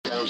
Hello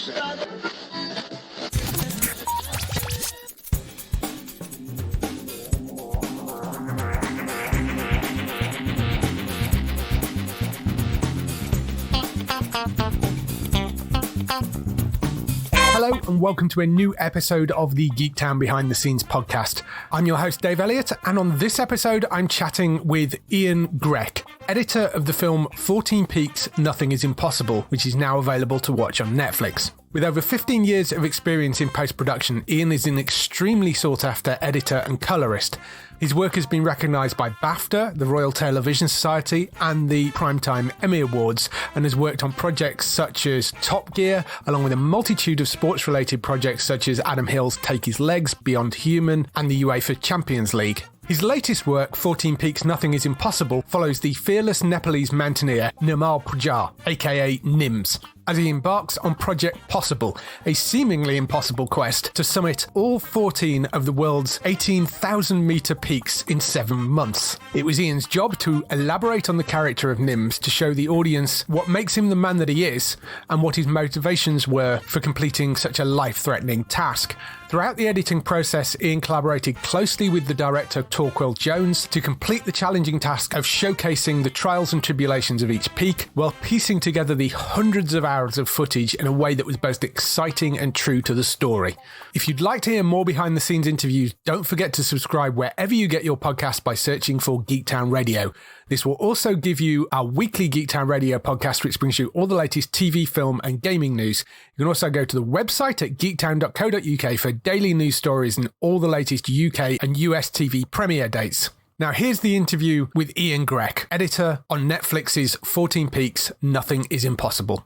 and welcome to a new episode of the Geektown Behind the Scenes podcast. I'm your host Dave Elliott, and on this episode I'm chatting with Ian Grech, editor of the film 14 Peaks, Nothing is Impossible, which is now available to watch on Netflix. With over 15 years of experience in post-production, Ian is an extremely sought-after editor and colourist. His work has been recognised by BAFTA, the Royal Television Society, and the Primetime Emmy Awards, and has worked on projects such as Top Gear, along with a multitude of sports-related projects such as Adam Hill's Take His Legs, Beyond Human, and the UEFA Champions League. His latest work, 14 Peaks Nothing is Impossible, follows the fearless Nepalese mountaineer Nirmal Purja, aka Nims, as he embarks on Project Possible, a seemingly impossible quest to summit all 14 of the world's 18,000-metre peaks in 7 months. It was Ian's job to elaborate on the character of Nims to show the audience what makes him the man that he is and what his motivations were for completing such a life-threatening task. Throughout the editing process, Ian collaborated closely with the director Torquil Jones to complete the challenging task of showcasing the trials and tribulations of each peak, while piecing together the hundreds of hours of footage in a way that was both exciting and true to the story. If you'd like to hear more behind-the-scenes interviews, don't forget to subscribe wherever you get your podcast by searching for Geektown Radio. This will also give you our weekly Geektown Radio podcast, which brings you all the latest TV, film and gaming news. You can also go to the website at geektown.co.uk for daily news stories and all the latest UK and US TV premiere dates. Now here's the interview with Ian Grech, editor on Netflix's 14 Peaks, Nothing is Impossible.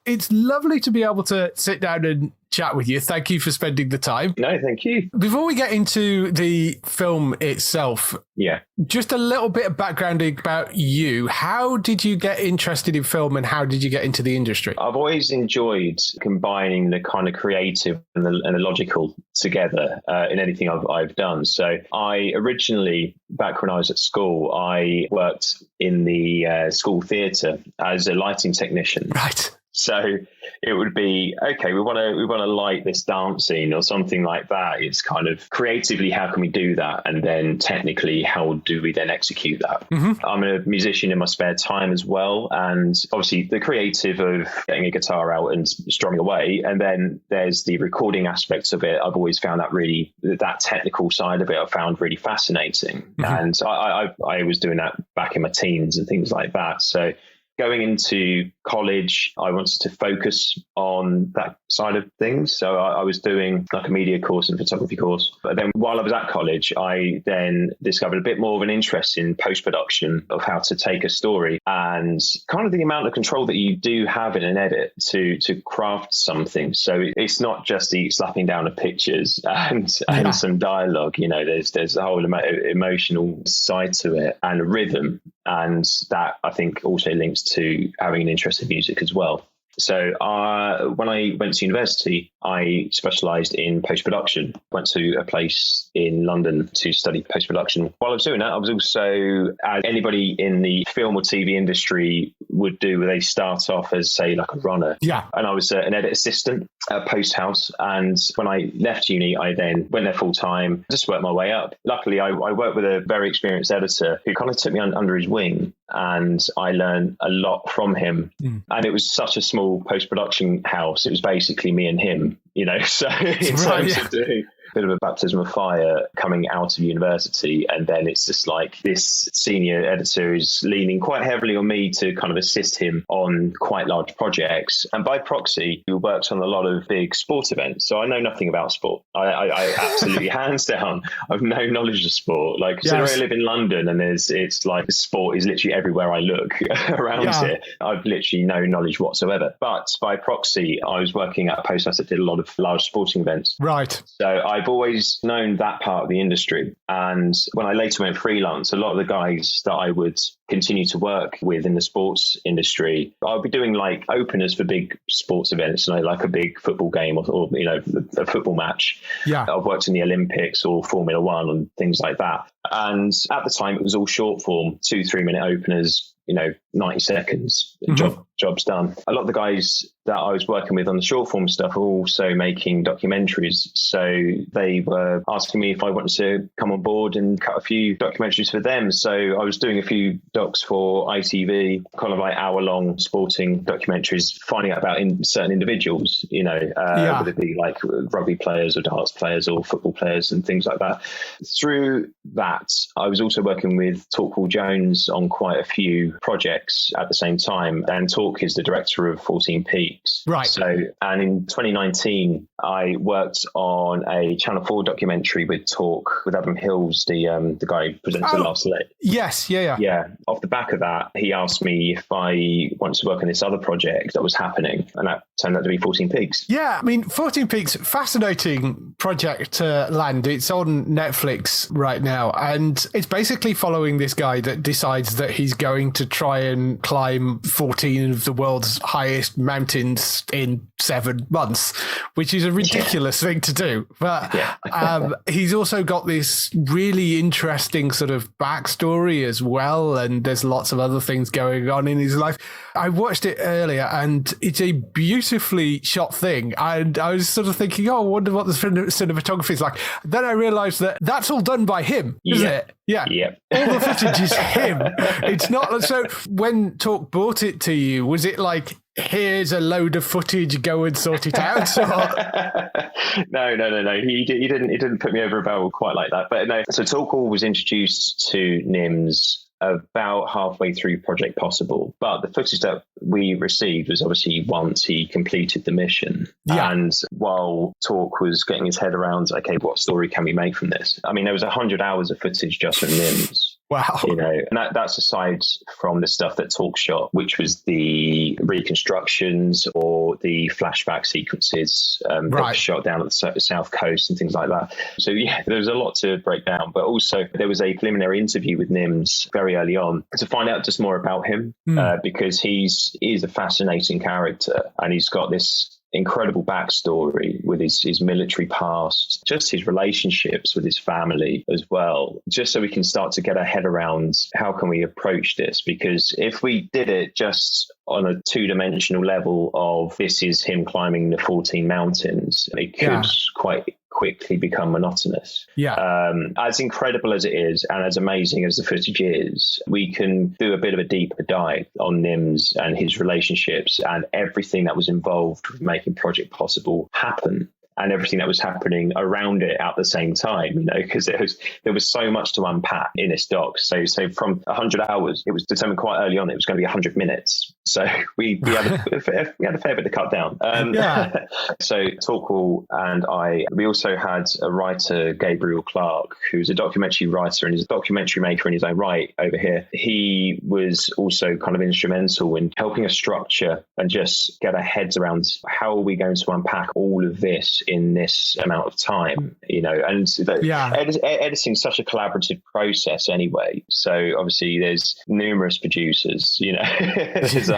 It's lovely to be able to sit down and chat with you. Thank you for spending the time. No, thank you. Before we get into the film itself, just a little bit of background about you. How did you get interested in film and how did you get into the industry? I've always enjoyed combining the kind of creative and the logical together in anything I've done. So I originally, back when I was at school, I worked in the school theatre as a lighting technician. Right. So it would be, okay, we want to light this dance scene or something like that. It's kind of creatively, how can we do that? And then technically, how do we then execute that? Mm-hmm. I'm a musician in my spare time as well. And obviously the creative of getting a guitar out and strumming away. And then there's the recording aspects of it. I've always found that technical side of it, I found really fascinating. Mm-hmm. And I was doing that back in my teens and things like that. So going into college, I wanted to focus on that side of things. So I was doing like a media course and photography course. But then while I was at college, I then discovered a bit more of an interest in post-production of how to take a story and kind of the amount of control that you do have in an edit to craft something. So it's not just the slapping down of pictures and some dialogue. You know, there's a whole emotional side to it and a rhythm. And that, I think, also links to having an interest in music as well. So when I went to university, I specialised in post-production. Went to a place in London to study post-production. While I was doing that, I was also, as anybody in the film or TV industry would do, where they start off as, say, like a runner. Yeah. And I was an edit assistant at Post House. And when I left uni, I then went there full-time, just worked my way up. Luckily, I worked with a very experienced editor who kind of took me under his wing, and I learned a lot from him. Mm. And it was such a small post-production house. It was basically me and him, you know, so in terms of doing a bit of a baptism of fire coming out of university. And then it's just like this senior editor is leaning quite heavily on me to kind of assist him on quite large projects. And by proxy, we worked on a lot of big sport events. So I know nothing about sport. I absolutely, hands down, I've no knowledge of sport. Like, considering I live in London and it's like sport is literally everywhere I look around here. I've literally no knowledge whatsoever. But by proxy, I was working at a post house that did a lot of large sporting events. Right. So I've always known that part of the industry. And when I later went freelance, a lot of the guys that I would continue to work with in the sports industry, I'll be doing like openers for big sports events, you know, like a big football game or you know, a football match. Yeah. I've worked in the Olympics or Formula One and things like that. And at the time, it was all short form, 2-3 minute openers, you know, 90 seconds, job's done. A lot of the guys that I was working with on the short form stuff are also making documentaries. So they were asking me if I wanted to come on board and cut a few documentaries for them. So I was doing a few docs for ITV, kind of like hour-long sporting documentaries, finding out about certain individuals, whether it be like rugby players or darts players or football players and things like that. Through that, I was also working with Torquil Jones on quite a few projects at the same time. And Torque is the director of 14 Peaks. Right. So, and in 2019, I worked on a Channel 4 documentary with Torque, with Adam Hills, the guy who presents The Last Leg. Yes, yeah. Yeah. Off the back of that, he asked me if I wanted to work on this other project that was happening, and that turned out to be 14 Peaks. Yeah, I mean, 14 Peaks, fascinating project to land. It's on Netflix right now, and it's basically following this guy that decides that he's going to try and climb 14 of the world's highest mountains in 7 months, which is a ridiculous thing to do. But he's also got this really interesting sort of backstory as well, and there's lots of other things going on in his life. I watched it earlier, and it's a beautifully shot thing, and I was sort of thinking, I wonder what the cinematography is like. Then I realised that that's all done by him, isn't it? Yeah. Yep. All the footage is him. It's not. So when Talk brought it to you, was it like, here's a load of footage, go and sort it out? No. He didn't put me over a barrel quite like that. But no. So Torquil was introduced to Nims about halfway through Project Possible, but the footage that we received was obviously once he completed the mission. And while Torque was getting his head around, okay, what story can we make from this? I mean, there was 100 hours of footage just from Nims. Wow. And that's aside from the stuff that Talk shot, which was the reconstructions or the flashback sequences that were shot down at the south coast and things like that. So there was a lot to break down, but also there was a preliminary interview with Nims very early on to find out just more about him, because he's a fascinating character, and he's got this incredible backstory with his military past, just his relationships with his family as well, just so we can start to get our head around how can we approach this. Because if we did it just on a two-dimensional level of this is him climbing the 14 mountains, it could quite quickly become monotonous. As incredible as it is and as amazing as the footage is, we can do a bit of a deeper dive on Nims and his relationships and everything that was involved with making Project Possible happen, and everything that was happening around it at the same time, because there was so much to unpack in this doc. So from 100 hours, it was determined quite early on it was going to be 100 minutes. So we had a fair bit to cut down. So Torquil and we also had a writer, Gabriel Clark, who's a documentary writer and is a documentary maker in his own right over here. He was also kind of instrumental in helping us structure and just get our heads around how are we going to unpack all of this in this amount of time, editing is such a collaborative process anyway. So obviously there's numerous producers, it's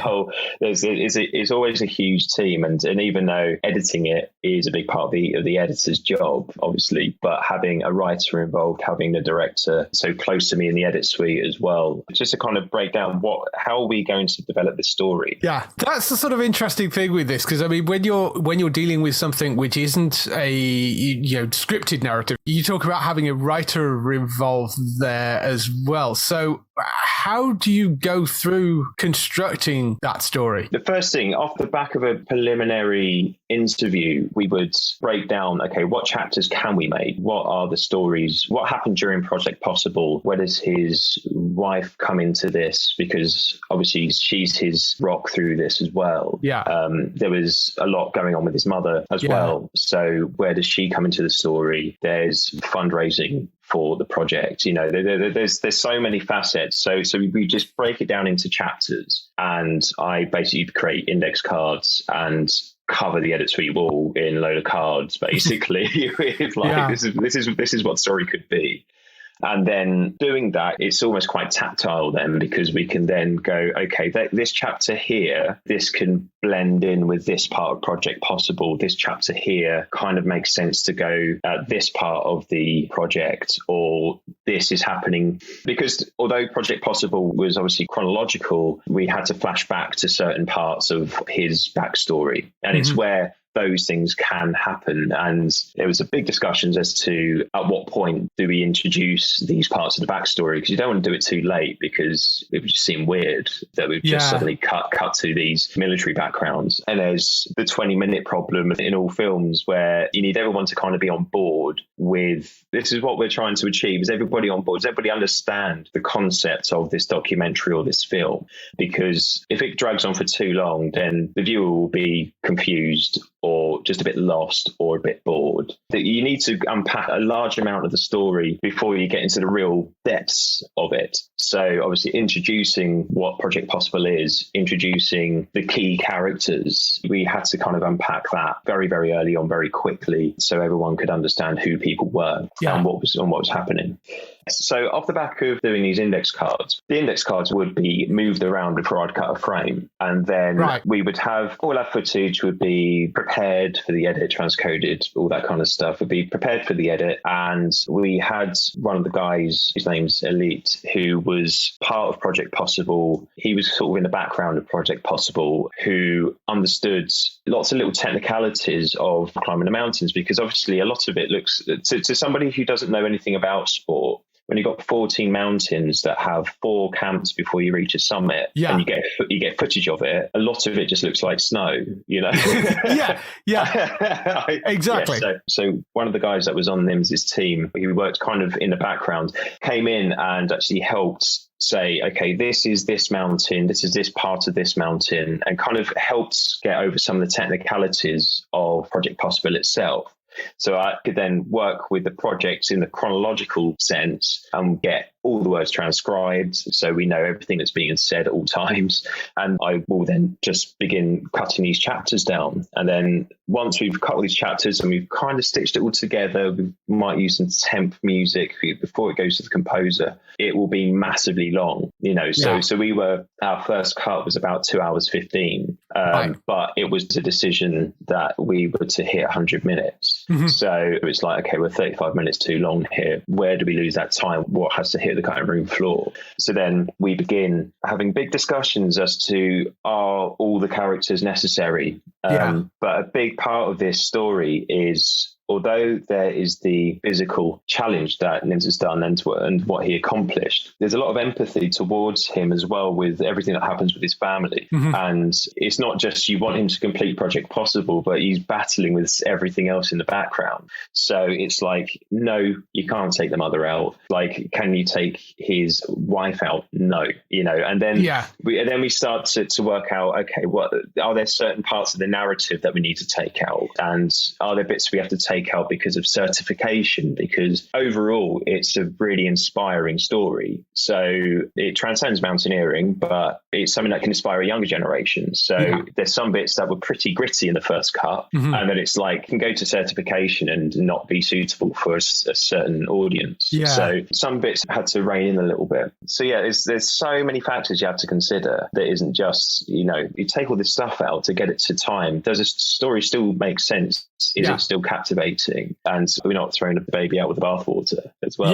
always a huge team. And even though editing it is a big part of the editor's job, obviously, but having a writer involved, having the director so close to me in the edit suite as well, just to kind of break down how are we going to develop this story? Yeah, that's the sort of interesting thing with this, because I mean, when you're dealing with something which isn't a scripted narrative, you talk about having a writer involved there as well. So how do you go through constructing that story? The first thing, off the back of a preliminary interview, we would break down, okay, what chapters can we make? What are the stories? What happened during Project Possible? Where does his wife come into this? Because obviously she's his rock through this as well. There was a lot going on with his mother as well. So where does she come into the story? There's fundraising for the project. There's so many facets. So we just break it down into chapters, and I basically create index cards and cover the edit suite wall in a load of cards, basically. With this is what the story could be. And then doing that, it's almost quite tactile then, because we can then go, okay, this chapter here, this can blend in with this part of Project Possible. This chapter here kind of makes sense to go at this part of the project, or this is happening. Because although Project Possible was obviously chronological, we had to flash back to certain parts of his backstory. And it's where those things can happen. And there was a big discussions as to at what point do we introduce these parts of the backstory, because you don't want to do it too late, because it would just seem weird that we've just suddenly cut to these military backgrounds. And there's the 20-minute problem in all films where you need everyone to kind of be on board with, this is what we're trying to achieve. Is everybody on board? Does everybody understand the concept of this documentary or this film? Because if it drags on for too long, then the viewer will be confused or just a bit lost or a bit bored. That you need to unpack a large amount of the story before you get into the real depths of it. So obviously introducing what Project Possible is, introducing the key characters, we had to kind of unpack that very, very early on, very quickly, so everyone could understand who people were and what was happening. So off the back of doing these index cards, the index cards would be moved around before I'd cut a frame. And then we would have all our footage would be prepared for the edit, transcoded, all that kind of stuff would be prepared for the edit. And we had one of the guys, his name's Elite, who was part of Project Possible. He was sort of in the background of Project Possible, who understood lots of little technicalities of climbing the mountains, because obviously a lot of it looks, to somebody who doesn't know anything about sport, when you've got 14 mountains that have 4 camps before you reach a summit, and you get footage of it, a lot of it just looks like snow, you know? Exactly. So one of the guys that was on Nims's team, he worked kind of in the background, came in and actually helped say, okay, this is this mountain, this is this part of this mountain, and kind of helped get over some of the technicalities of Project Possible itself. So I could then work with the projects in the chronological sense and get all the words transcribed, so we know everything that's being said at all times. And I will then just begin cutting these chapters down. And then once we've cut all these chapters and we've kind of stitched it all together, we might use some temp music before it goes to the composer. It will be massively long, you know. So our first cut was about 2 hours 15, but it was a decision that we were to hit 100 minutes. So it's like, okay, we're 35 minutes too long here. Where do we lose that time? What has to hit the cutting room floor? So then we begin having big discussions as to, are all the characters necessary? But a big part of this story is, although there is the physical challenge that Nims has done and what he accomplished, there's a lot of empathy towards him as well with everything that happens with his family. And it's not just you want him to complete Project Possible, but he's battling with everything else in the background. So it's like, no, you can't take the mother out. Like, can you take his wife out? No, you know. And then we start to work out, okay, what are there certain parts of the narrative that we need to take out, and are there bits we have to take out because of certification, because overall it's a really inspiring story. So it transcends mountaineering, but it's something that can inspire a younger generation. So there's some bits that were pretty gritty in the first cut, and then it's like can go to certification and not be suitable for a certain audience. So some bits had to rein in a little bit. So there's so many factors you have to consider that isn't just, you know, you take all this stuff out to get it to time. Does a story still make sense? Is it still captivating? And we're not throwing the baby out with the bathwater as well.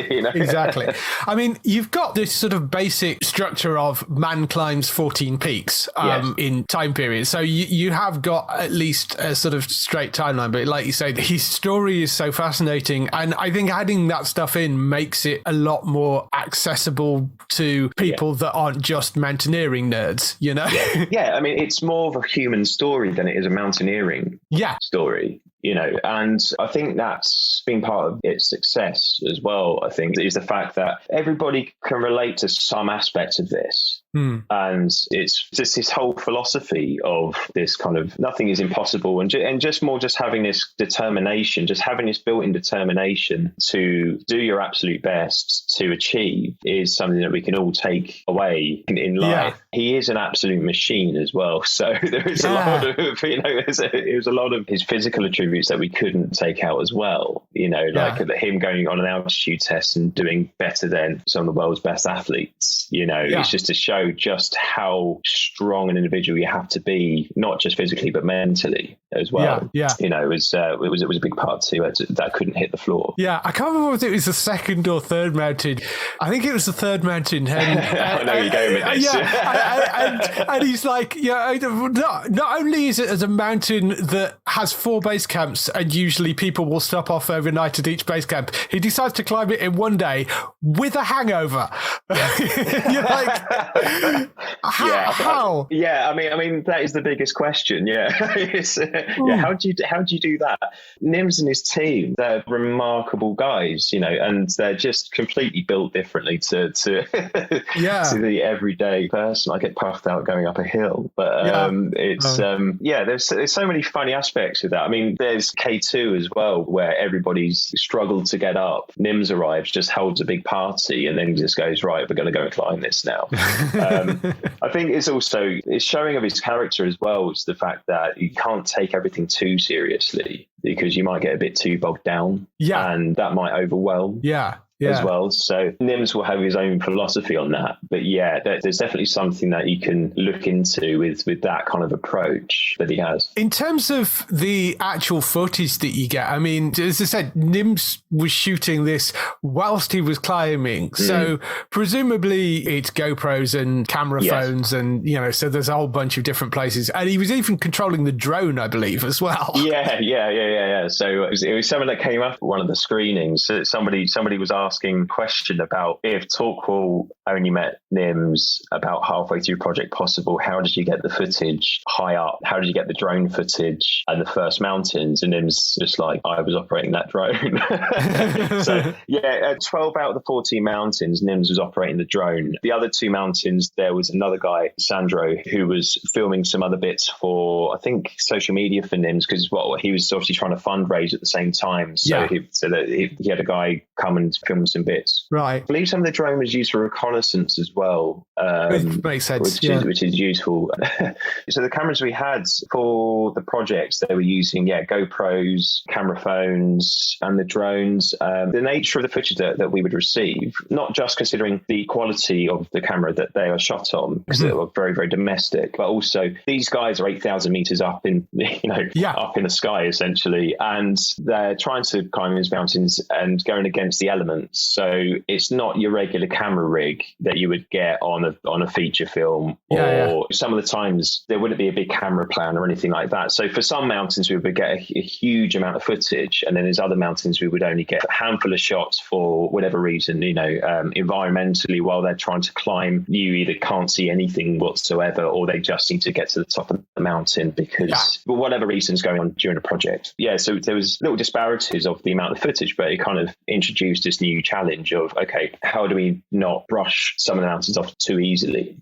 You know? Exactly. I mean, you've got this sort of basic structure of man climbs 14 peaks in time period. So you have got at least a sort of straight timeline. But like you say, his story is so fascinating. And I think adding that stuff in makes it a lot more accessible to people that aren't just mountaineering nerds, you know? I mean, it's more of a human story than it is a mountaineering story. You know, and I think that's been part of its success as well, I think, is the fact that everybody can relate to some aspect of this. And it's just this whole philosophy of this kind of nothing is impossible, and just more just having this determination, just having this built-in determination to do your absolute best to achieve is something that we can all take away in life. He is an absolute machine as well. So there is a lot of, you know, it was a lot of his physical attributes routes that we couldn't take out as well. Like him going on an altitude test and doing better than some of the world's best athletes. It's just to show just how strong an individual you have to be, not just physically but mentally as well. It was a big part too that couldn't hit the floor. I can't remember if it was the second or third mountain. I think it was the third mountain. I know you're going with this. And he's like, not only is it as a mountain that has 4 base camps and usually people will stop off overnight at each base camp, he decides to climb it in one day with a hangover. You're like, how? Yeah, I mean that is the biggest question. How do you do that? Nims and his team, they're remarkable guys, and they're just completely built differently to the everyday person. I get puffed out going up a hill, but there's so many funny aspects of that. I mean, there's K2 as well, where everybody's struggled to get up. Nims arrives, just holds a big party, and then just goes, right, we're going to go and climb this now. I think it's showing of his character as well. It's the fact that you can't take everything too seriously, because you might get a bit too bogged down, and that might overwhelm. As well. So Nims will have his own philosophy on that. But there's definitely something that you can look into with that kind of approach that he has. In terms of the actual footage that you get, I mean, as I said, Nims was shooting this whilst he was climbing. So presumably it's GoPros and camera phones and, so there's a whole bunch of different places. And he was even controlling the drone, I believe, as well. Yeah. So it was someone that came up at one of the screenings. So somebody was asking a question about if Torquil only met Nims about halfway through Project Possible, how did you get the footage high up? How did you get the drone footage and the first mountains? And Nims just like, I was operating that drone. So 12 out of the 14 mountains, Nims was operating the drone. The other 2 mountains, there was another guy, Sandro, who was filming some other bits for, I think, social media for Nims, because he was obviously trying to fundraise at the same time. So he had a guy come and film some bits. Right. I believe some of the drone was used for reconnaissance as well. Makes sense. Which is useful. So the cameras we had for the projects, they were using GoPros, camera phones, and the drones. The nature of the footage that we would receive, not just considering the quality of the camera that they are shot on, because they were very, very domestic, but also these guys are 8,000 meters up in up in the sky essentially, and they're trying to climb these mountains and going against the elements. So it's not your regular camera rig that you would get on a feature film, or some of the times there wouldn't be a big camera plan or anything like that. So for some mountains we would get a huge amount of footage, and then there's other mountains we would only get a handful of shots for whatever reason. Environmentally, while they're trying to climb, you either can't see anything whatsoever, or they just need to get to the top of the mountain because for whatever reason's going on during the project. So there was little disparities of the amount of footage, but it kind of introduced this new challenge of, okay, how do we not brush some of the mountains off too easily?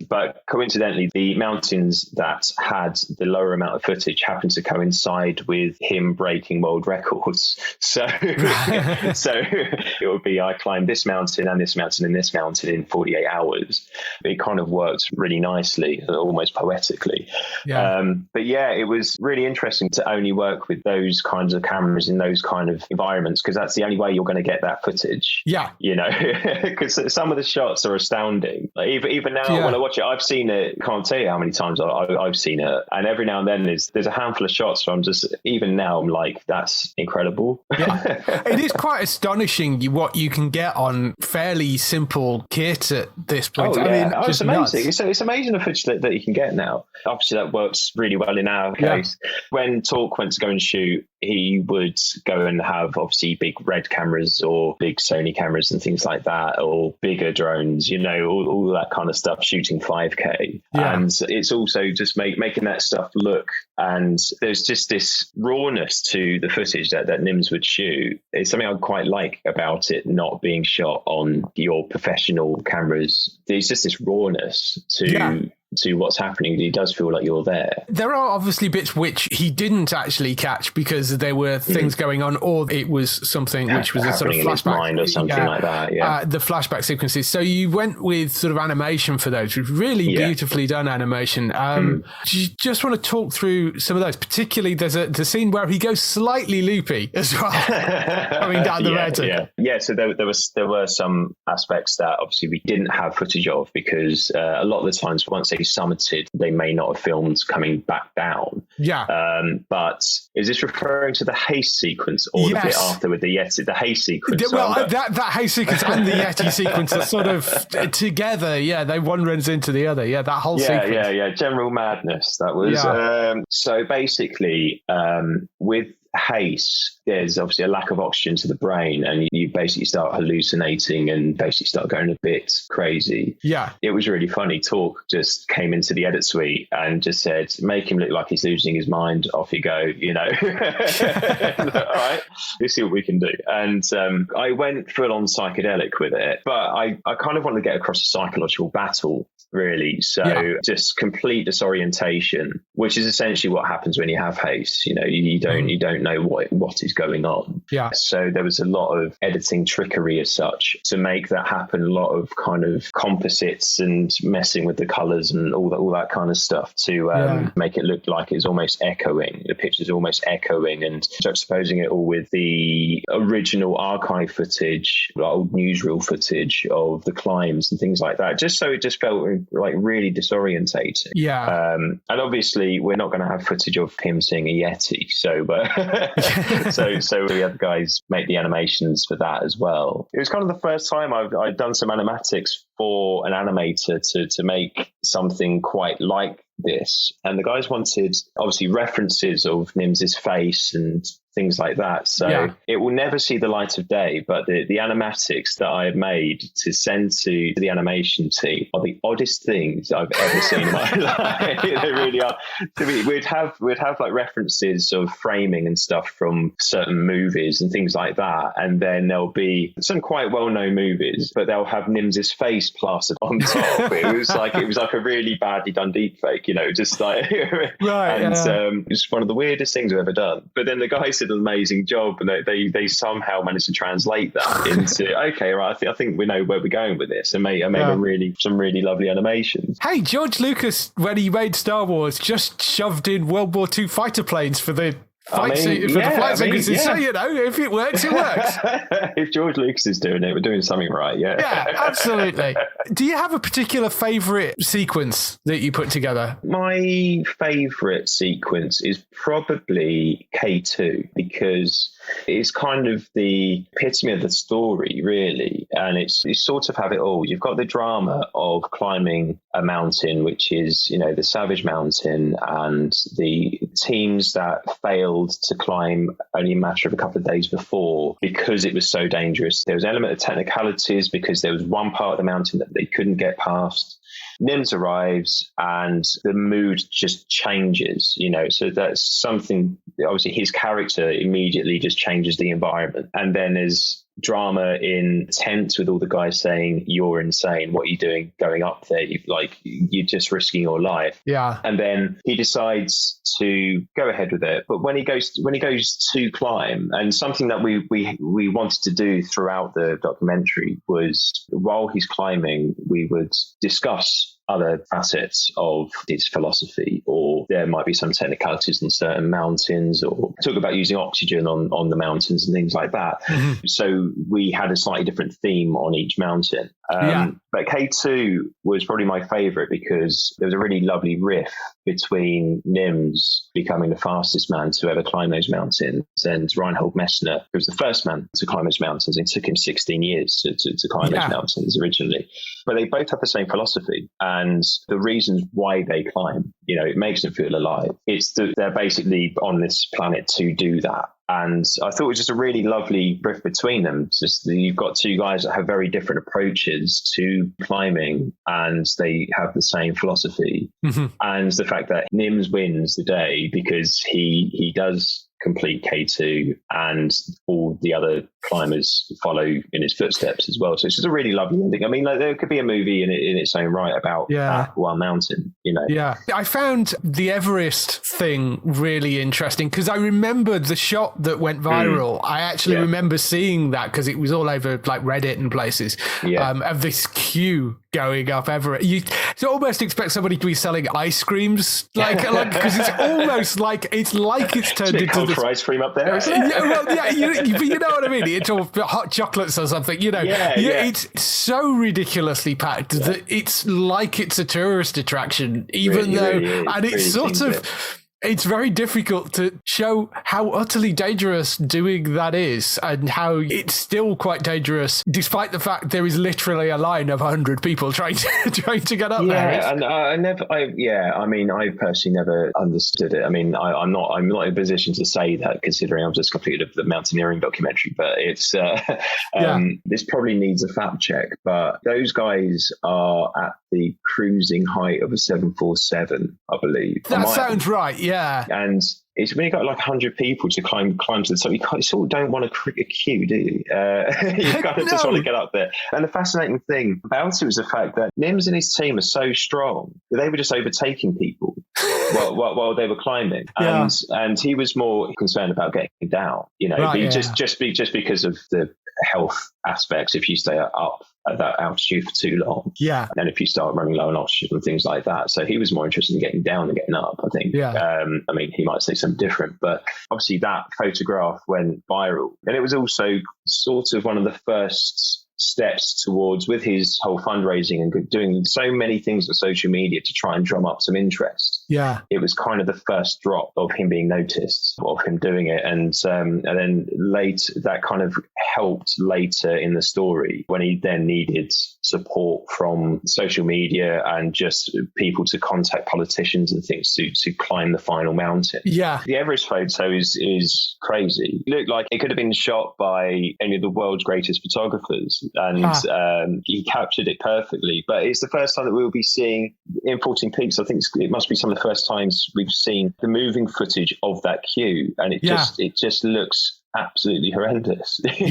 But coincidentally, the mountains that had the lower amount of footage happened to coincide with him breaking world records. So it would be, I climbed this mountain and this mountain and this mountain in 48 hours. It kind of worked really nicely, almost poetically. It was really interesting to only work with those kinds of cameras in those kind of environments, because that's the only way you're going to get that footage. Because some of the shots are astounding. Like even now when I watch it, I've seen it, can't tell you how many times I've seen it, and every now and then there's a handful of shots where I'm just, even now I'm like, that's incredible. It is quite astonishing what you can get on fairly simple kit at this point. It's amazing. It's amazing the footage that you can get now. Obviously that works really well in our case. When Talk went to go and shoot, he would go and have obviously big red cameras or big Sony cameras and things like that, or bigger drones, all that kind of stuff, shooting 5K. And it's also just making that stuff look, and there's just this rawness to the footage that Nims would shoot. It's something I quite like about it not being shot on your professional cameras. There's just this rawness to to what's happening. He does feel like you're there. There are obviously bits which he didn't actually catch because there were things going on, or it was something which was a sort of flashback in his mind or something like that. Yeah, the flashback sequences. So you went with sort of animation for those, really beautifully done animation. Do you just want to talk through some of those? Particularly, there's the scene where he goes slightly loopy as well, coming down the red. Yeah. So there were some aspects that obviously we didn't have footage of because a lot of the times once they summited, they may not have filmed coming back down. Yeah. But is this referring to the haste sequence or the bit after with the Yeti? The haste sequence. Well, that haste sequence and the Yeti sequence are sort of together. Yeah, they one runs into the other. Yeah, that whole sequence. Yeah. General madness. That was. So basically, with haste, there's obviously a lack of oxygen to the brain, and you basically start hallucinating and basically start going a bit crazy. Yeah. It was really funny. Talk just came into the edit suite and just said, make him look like he's losing his mind. Off you go, you know. All right, let's see what we can do. And I went full on psychedelic with it, but I kind of wanted to get across a psychological battle, really. So just complete disorientation, which is essentially what happens when you have haste. You know, you don't know what is going on. Yeah. So there was a lot of editing trickery as such to make that happen. A lot of kind of composites and messing with the colours and all that kind of stuff to make it look like it's almost echoing. The picture's almost echoing, and juxtaposing it all with the original archive footage, like old newsreel footage of the climbs and things like that. Just so it just felt like really disorientating. Yeah. And obviously we're not going to have footage of him seeing a Yeti. So so we had guys make the animations for that as well. It was kind of the first time I'd done some animatics for an animator to make something quite like this. And the guys wanted obviously references of Nims's face and things like that. So it will never see the light of day, but the animatics that I have made to send to the animation team are the oddest things I've ever seen in my life. They really are. We'd have like references of framing and stuff from certain movies and things like that. And then there'll be some quite well-known movies, but they'll have Nims's face plastered on top. It was like a really badly done deep fake, you know, just like it's one of the weirdest things I've ever done. But then the guys did an amazing job, and they somehow managed to translate that into okay, right, I think we know where we're going with this, and made some really lovely animations. Hey, George Lucas, when he made Star Wars, just shoved in World War II fighter planes for the flight sequences. So, you know, if it works, it works. If George Lucas is doing it, we're doing something right. Yeah, absolutely. Do you have a particular favourite sequence that you put together? My favourite sequence is probably K2, because it's kind of the epitome of the story, really. And it's sort of have it all. You've got the drama of climbing a mountain, which is, you know, the Savage Mountain, and the teams that failed to climb only a matter of a couple of days before because it was so dangerous. There was an element of technicalities because there was one part of the mountain that they couldn't get past. Nims arrives and the mood just changes, you know, so that's something, obviously his character immediately just changes the environment. And then there's drama in tents with all the guys saying, you're insane, what are you doing going up there? You're just risking your life. Yeah. And then he decides to go ahead with it. But when he goes to climb, and something that we wanted to do throughout the documentary was, while he's climbing, we would discuss other facets of his philosophy, or there might be some technicalities in certain mountains, or talk about using oxygen on the mountains and things like that. Mm-hmm. So we had a slightly different theme on each mountain. But K2 was probably my favorite because there was a really lovely riff between Nims becoming the fastest man to ever climb those mountains and Reinhold Messner, who was the first man to climb those mountains. It took him 16 years to climb those mountains originally. But they both have the same philosophy, and the reasons why they climb, you know, it makes them feel alive. They're basically on this planet to do that. And I thought it was just a really lovely riff between them. Just you've got two guys that have very different approaches to climbing, and they have the same philosophy. Mm-hmm. And the fact that Nims wins the day because he does complete K2, and all the other climbers follow in his footsteps as well. So it's just a really lovely ending. I mean, like, there could be a movie in its own right about that one mountain, you know. Yeah. I found the Everest thing really interesting because I remembered the shot that went viral. I actually remember seeing that because it was all over like Reddit and places of this queue going up Everest. You almost expect somebody to be selling ice creams, like because it's almost like it's turned into this ice cream up there. You know what I mean. It's all hot chocolates or something. You know, it's so ridiculously packed that it's like it's a tourist attraction, even though, and it's sort of. It's very difficult to show how utterly dangerous doing that is, and how it's still quite dangerous, despite the fact there is literally a line of 100 people trying to get up there. Yeah, and I personally never understood it. I mean, I'm not in a position to say that, considering I've just completed the mountaineering documentary. But it's this probably needs a fact check. But those guys are at the cruising height of a 747, I believe. That sounds right. Yeah. And it's when you got like 100 people to climb to the top, you sort of don't want to create a queue, do you? You kind of just want to get up there. And the fascinating thing about it was the fact that Nims and his team are so strong that they were just overtaking people while they were climbing. And he was more concerned about getting down, you know, just because of the health aspects if you stay up at that altitude for too long. Yeah. And if you start running low on oxygen and things like that. So he was more interested in getting down than getting up, I think. Yeah. I mean, he might say something different, but obviously that photograph went viral. And it was also sort of one of the first steps towards, with his whole fundraising and doing so many things on social media to try and drum up some interest. Yeah. It was kind of the first drop of him being noticed, of him doing it. And then that kind of helped later in the story when he then needed support from social media and just people to contact politicians and things to climb the final mountain. Yeah. The Everest photo is crazy. It looked like it could have been shot by any of the world's greatest photographers, and he captured it perfectly. But it's the first time that we'll be seeing in 14 Peaks. I think it must be some of the first times we've seen the moving footage of that queue, and it just looks absolutely horrendous. It's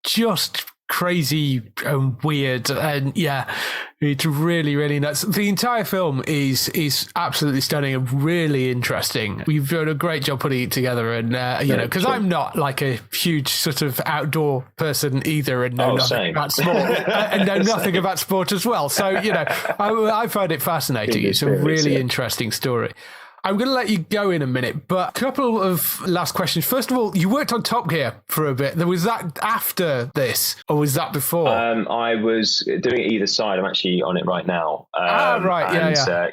just crazy and weird, and it's really, really nuts. The entire film is absolutely stunning and really interesting. We've done a great job putting it together, and because I'm not like a huge sort of outdoor person either, and know nothing about sport, and know nothing about sport as well. So I find it fascinating. It's a really interesting story. I'm going to let you go in a minute, but a couple of last questions. First of all, you worked on Top Gear for a bit. Was that after this, or was that before? I was doing it either side. I'm actually on it right now. Right. So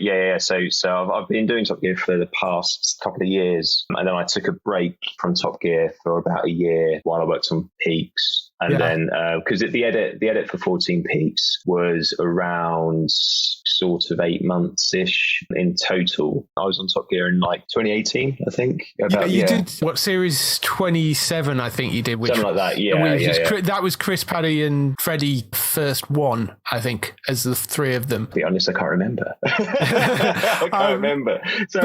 I've been doing Top Gear for the past couple of years, and then I took a break from Top Gear for about a year while I worked on Peaks. And then, because the edit for 14 Peaks was around sort of 8 months-ish in total. I was on Top Gear in like 2018, I think. Did what, series 27, I think you did. Something like that, That was Chris, Paddy and Freddie first one, I think, as the three of them. To be honest, I can't remember. I can't remember. So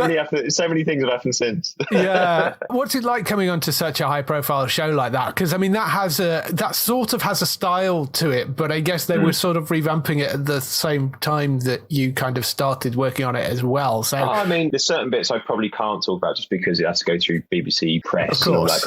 many things have happened since. Yeah. What's it like coming onto such a high-profile show like that? Because, I mean, that sort of has a style to it, but I guess they were sort of revamping it at the same time that you kind of started working on it as well. So I mean, there's certain bits I probably can't talk about just because it has to go through BBC press and all that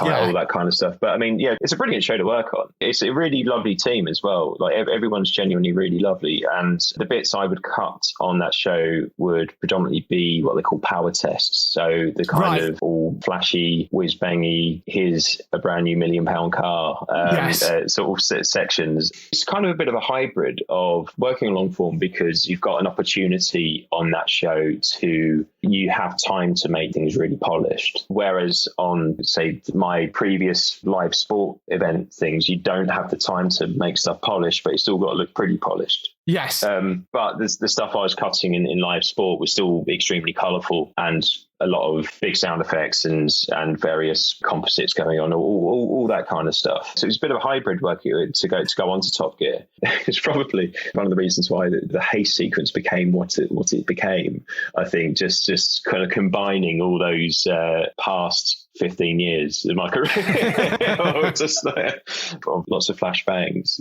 kind of stuff. But I mean, it's a brilliant show to work on. It's a really lovely team as well. Like everyone's genuinely really lovely, and the bits I would cut on that show would predominantly be what they call power tests. So the kind of all flashy, whiz-bangy, here's a brand new £1 million car. Sort of sections. It's kind of a bit of a hybrid of working on long form, because you've got an opportunity on that show you have time to make things really polished. Whereas on, say, my previous live sport event things, you don't have the time to make stuff polished, but you still got to look pretty polished. Yes. But the stuff I was cutting in live sport was still extremely colourful and a lot of big sound effects and various composites going on, all that kind of stuff. So it's a bit of a hybrid work to go onto Top Gear. It's probably one of the reasons why the haste sequence became what it became. I think just kind of combining all those past 15 years of my career. Just lots of flashbangs,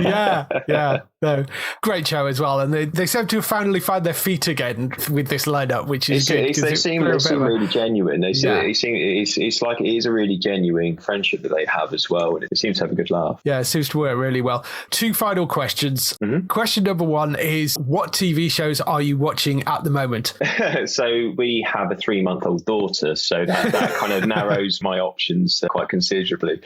Yeah. No, great show as well. And they seem to have finally found their feet again with this lineup, which is good. They seem really genuine. It's like it is a really genuine friendship that they have as well. And it seems to have a good laugh. Yeah, it seems to work really well. 2 final questions. Mm-hmm. Question number 1 is, what TV shows are you watching at the moment? So we have a 3-month-old daughter, so that kind of narrows my options quite considerably.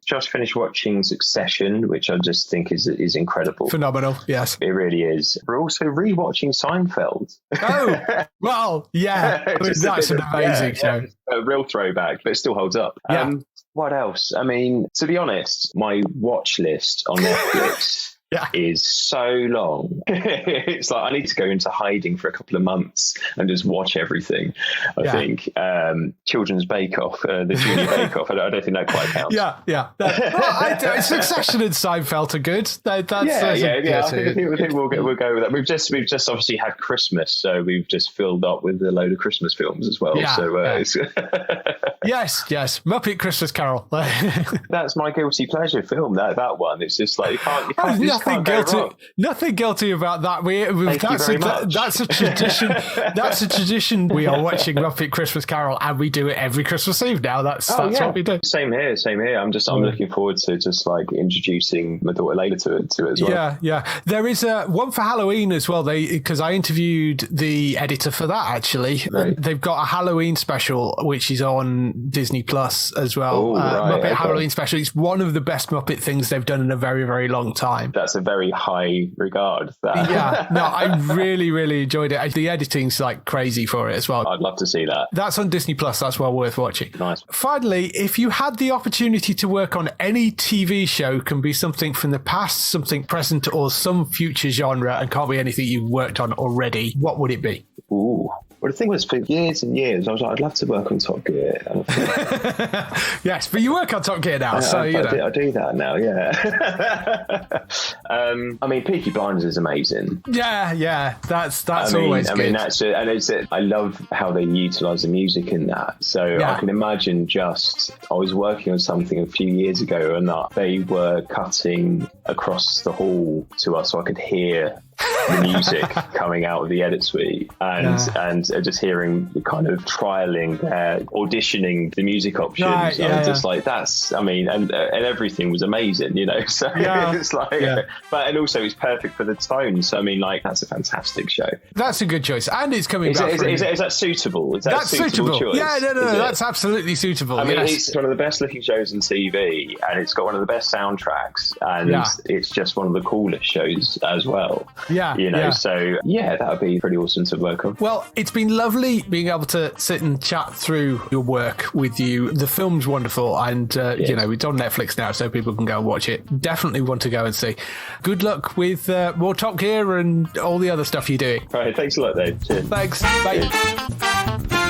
Just finished watching Succession, which I just think is incredible. Phenomenal, yes. It really is. We're also rewatching Seinfeld. Oh, well, yeah. That's an amazing show. A real throwback, but it still holds up. Yeah. What else? I mean, to be honest, my watch list on Netflix is so long. It's like I need to go into hiding for a couple of months and just watch everything. I think Children's Bake Off, the Junior Bake Off. I don't think that quite counts. Succession and Seinfeld are good. I think we'll go with that. We've just obviously had Christmas, so we've just filled up with a load of Christmas films as well. It's yes, Muppet Christmas Carol. That's my guilty pleasure film. That one. It's just like you can't. Nothing guilty about that. That's a tradition. That's a tradition. We are watching Muppet Christmas Carol, and we do it every Christmas Eve now. That's what we do. Same here. I'm looking forward to just like introducing my daughter Layla to it as well. Yeah. There is one for Halloween as well. Because I interviewed the editor for that actually. Right. They've got a Halloween special which is on Disney Plus as well. Muppet Halloween special. It's one of the best Muppet things they've done in a very, very long time. That's a very high regard. I really, really enjoyed it. The editing's like crazy for it as well. I'd love to see that. That's on Disney Plus. That's well worth watching. Nice. Finally, if you had the opportunity to work on any TV show, can be something from the past, something present, or some future genre, and can't be anything you've worked on already, what would it be? Ooh. Well, the thing was, for years and years, I was like, I'd love to work on Top Gear. Yes, but you work on Top Gear now, I do that now, yeah. I mean, Peaky Blinders is amazing. Yeah, that's always good. I mean, that's it. And I love how they utilise the music in that. So I can imagine I was working on something a few years ago, and they were cutting across the hall to us so I could hear the music coming out of the edit suite, and just hearing the kind of trialing, auditioning the music options. Just like and everything was amazing, So it's like, but and also it's perfect for the tone. So I mean, like, that's a fantastic show. That's a good choice, and it's coming back. Is that suitable? Is that suitable choice? Yeah, no, that's absolutely suitable. I mean, it's one of the best looking shows on TV, and it's got one of the best soundtracks, and it's just one of the coolest shows as well. So that would be pretty awesome to work on. Well, it's been lovely being able to sit and chat through your work with you. The film's wonderful, and it's on Netflix now, so people can go and watch it. Definitely want to go and see. Good luck with more Top Gear and all the other stuff you're doing. All right, thanks a lot, Dave. Cheers. Thanks. Bye. Cheers.